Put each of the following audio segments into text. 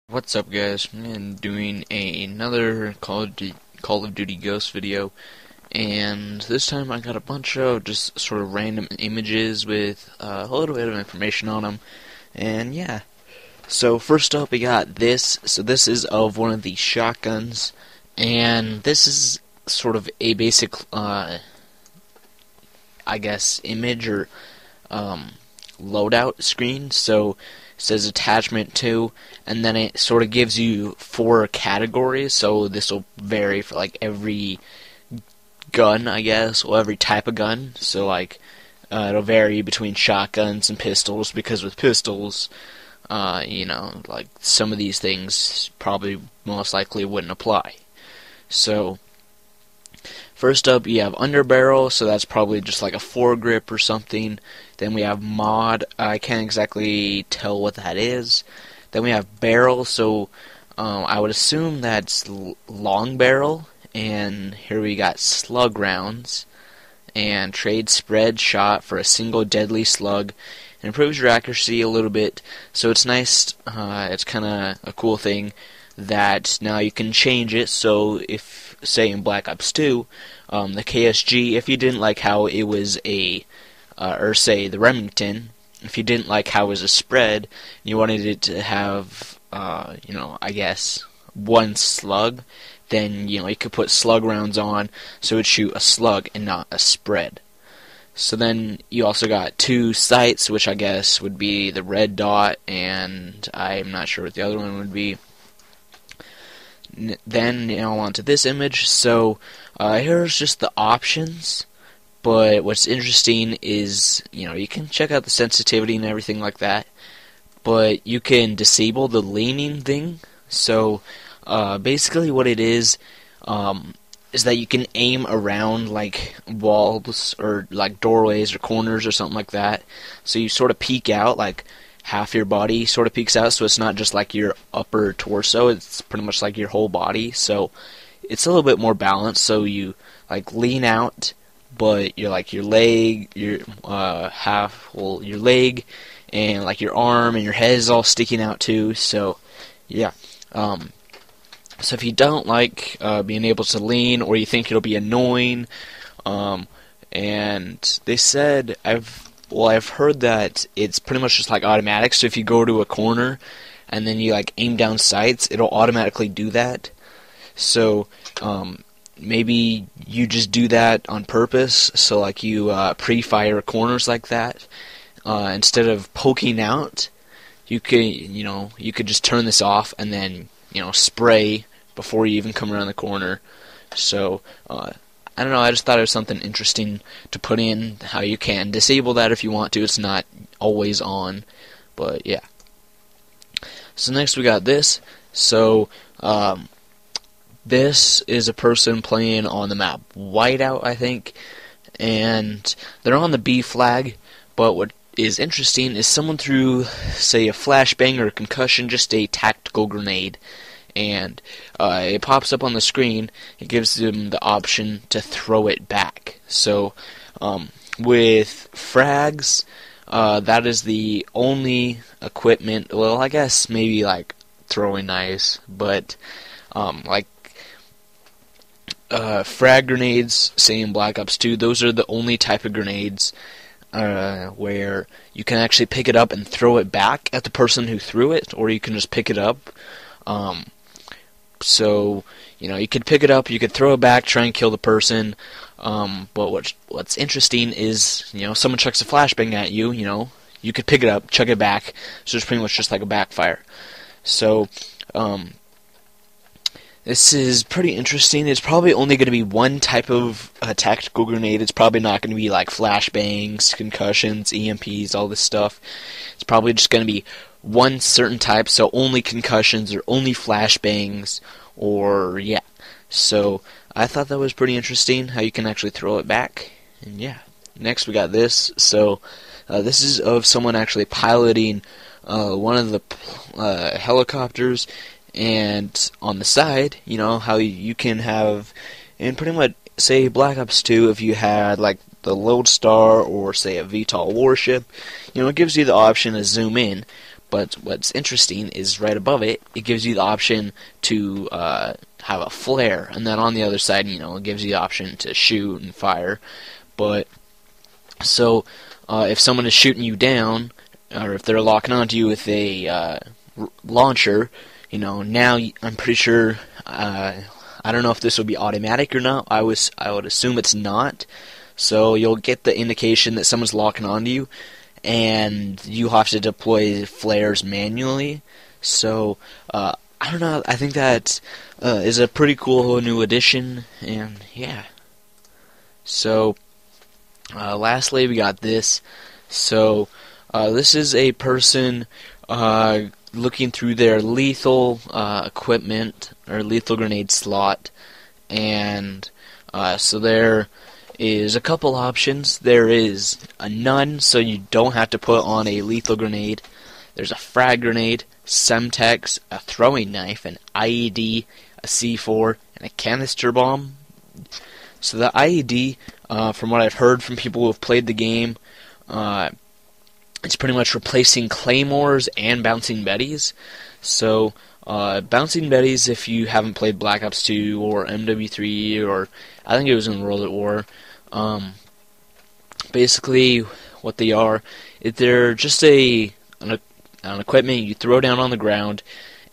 What's up, guys? I'm doing another Call of Duty Ghost video, and this time I got a bunch of just sort of random images with a little bit of information on them, and yeah. So first up we got this. So this is of one of the shotguns, and this is sort of a basic, I guess, image or loadout screen. So it says attachment 2, and then it sort of gives you 4 categories. So this will vary for like every gun, I guess, or every type of gun. So like it'll vary between shotguns and pistols, because with pistols, like some of these things probably most likely wouldn't apply. So first up, you have underbarrel, so that's probably just like a foregrip or something. Then we have mod. I can't exactly tell what that is. Then we have barrel, so I would assume that's long barrel. And here we got slug rounds. And trade spread shot for a single deadly slug. It improves your accuracy a little bit, so it's nice. It's kind of a cool thing that now you can change it. So if, say in Black Ops 2, the KSG, if you didn't like how it was or say the Remington, if you didn't like how it was a spread, and you wanted it to have, I guess, one slug, then, you could put slug rounds on, so it would shoot a slug and not a spread. So then you also got 2 sights, which I guess would be the red dot, and I'm not sure what the other one would be. Then, on to this image. So here's just the options. But what's interesting is, you can check out the sensitivity and everything like that, but you can disable the leaning thing. So basically what it is that you can aim around like walls or like doorways or corners or something like that. So you sort of peek out, like half your body sort of peeks out, so it's not just like your upper torso, it's pretty much like your whole body. So it's a little bit more balanced, so you like lean out, but you're like your leg, your leg, and like your arm and your head is all sticking out too. So yeah. So if you don't like being able to lean, or you think it'll be annoying, and they said I've heard that it's pretty much just like automatic. So if you go to a corner and then you like aim down sights, it'll automatically do that. So maybe you just do that on purpose, so like you pre-fire corners like that instead of poking out. You could just turn this off and then spray before you even come around the corner. So I don't know, I just thought it was something interesting to put in, how you can disable that if you want to. It's not always on, but yeah. So next we got this. So this is a person playing on the map Whiteout, I think, and they're on the B flag, but what is interesting is someone threw, say, a flashbang or a concussion, just a tactical grenade, and it pops up on the screen. It gives them the option to throw it back. So with frags, that is the only equipment, well, I guess maybe like throwing knives, but frag grenades, say in Black Ops 2, those are the only type of grenades where you can actually pick it up and throw it back at the person who threw it, or you can just pick it up. So, you could pick it up, you could throw it back, try and kill the person, but what's interesting is, someone chucks a flashbang at you, you could pick it up, chuck it back, so it's pretty much just like a backfire. So, this is pretty interesting. It's probably only going to be one type of tactical grenade. It's probably not going to be like flashbangs, concussions, EMPs, all this stuff. It's probably just going to be one certain type, so only concussions or only flashbangs, or yeah. So I thought that was pretty interesting, how you can actually throw it back. And yeah. Next we got this. So this is of someone actually piloting one of the helicopters. And on the side, how you can have, in pretty much, say, Black Ops 2, if you had, like, the Lodestar or, say, a VTOL warship, it gives you the option to zoom in. But what's interesting is right above it, it gives you the option to have a flare, and then on the other side, it gives you the option to shoot and fire. But so if someone is shooting you down, or if they're locking onto you with a launcher, now I'm pretty sure. I don't know if this will be automatic or not. I would assume it's not. So you'll get the indication that someone's locking onto you, and you have to deploy flares manually. So I don't know. I think that is a pretty cool new addition, and yeah. So lastly, we got this. So this is a person looking through their lethal equipment or lethal grenade slot, and so there is a couple options. There is a none, so you don't have to put on a lethal grenade. There's a frag grenade, Semtex, a throwing knife, an IED, a C4, and a canister bomb. So the IED, from what I've heard from people who have played the game, it's pretty much replacing claymores and bouncing betties. So bouncing betties, if you haven't played Black Ops 2 or MW3, or I think it was in World at War, basically what they are, they're just an equipment you throw down on the ground,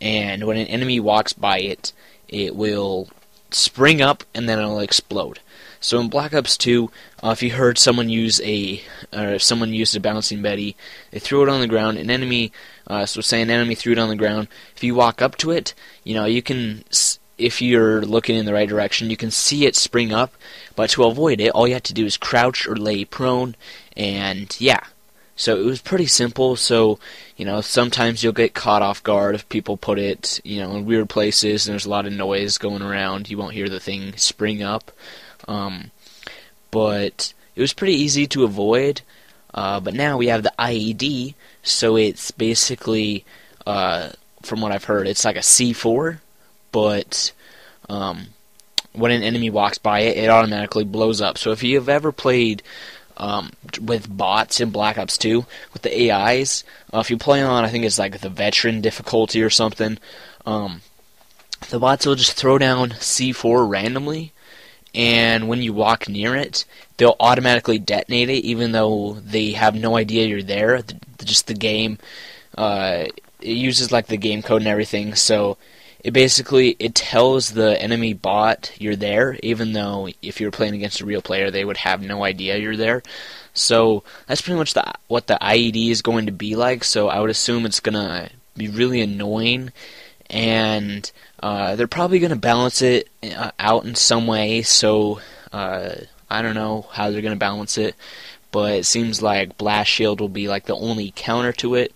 and when an enemy walks by it, it will spring up and then it'll explode. So in Black Ops 2, if you heard someone use a bouncing betty, they threw it on the ground. An enemy, so say an enemy threw it on the ground. If you walk up to it, you can, if you're looking in the right direction, you can see it spring up. But to avoid it, all you have to do is crouch or lay prone, and yeah. So it was pretty simple. So sometimes you'll get caught off guard if people put it, in weird places and there's a lot of noise going around. You won't hear the thing spring up. But it was pretty easy to avoid. But now we have the IED, so it's basically, from what I've heard, it's like a C4, but when an enemy walks by it, it automatically blows up. So if you've ever played with bots in Black Ops 2, with the AIs, if you play on, I think it's like the veteran difficulty or something, the bots will just throw down C4 randomly, and when you walk near it, they'll automatically detonate it, even though they have no idea you're there. Just the game, it uses like the game code and everything, so it tells the enemy bot you're there, even though if you're playing against a real player, they would have no idea you're there. So that's pretty much what the IED is going to be like. So I would assume it's gonna be really annoying, and they're probably going to balance it out in some way, so I don't know how they're going to balance it, but it seems like Blast Shield will be like the only counter to it,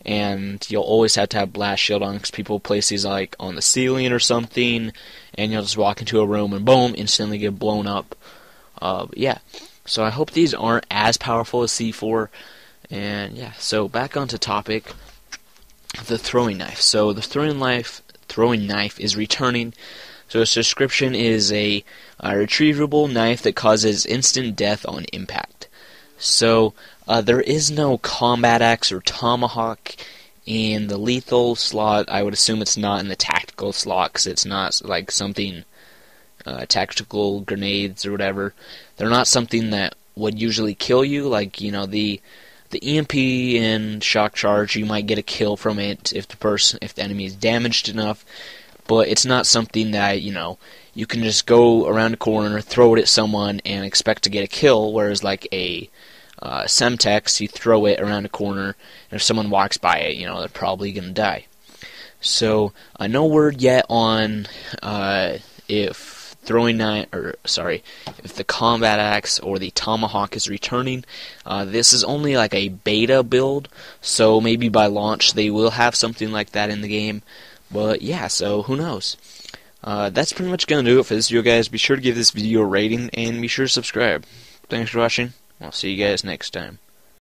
and you'll always have to have Blast Shield on because people place these like on the ceiling or something, and you'll just walk into a room and boom, instantly get blown up. Yeah, so I hope these aren't as powerful as C4, and yeah, so back onto topic, the throwing knife. So the throwing knife is returning. So its description is a retrievable knife that causes instant death on impact. So there is no combat axe or tomahawk in the lethal slot. I would assume it's not in the tactical slot because it's not like something tactical grenades or whatever. They're not something that would usually kill you, like the EMP and shock charge. You might get a kill from it if the enemy is damaged enough, but it's not something that you can just go around a corner, throw it at someone, and expect to get a kill. Whereas like a Semtex, you throw it around a corner, and if someone walks by it, they're probably gonna die. So no word yet on if the combat axe or the tomahawk is returning. This is only like a beta build, so maybe by launch they will have something like that in the game. But yeah, so who knows? That's pretty much gonna do it for this video, guys. Be sure to give this video a rating and be sure to subscribe. Thanks for watching. I'll see you guys next time.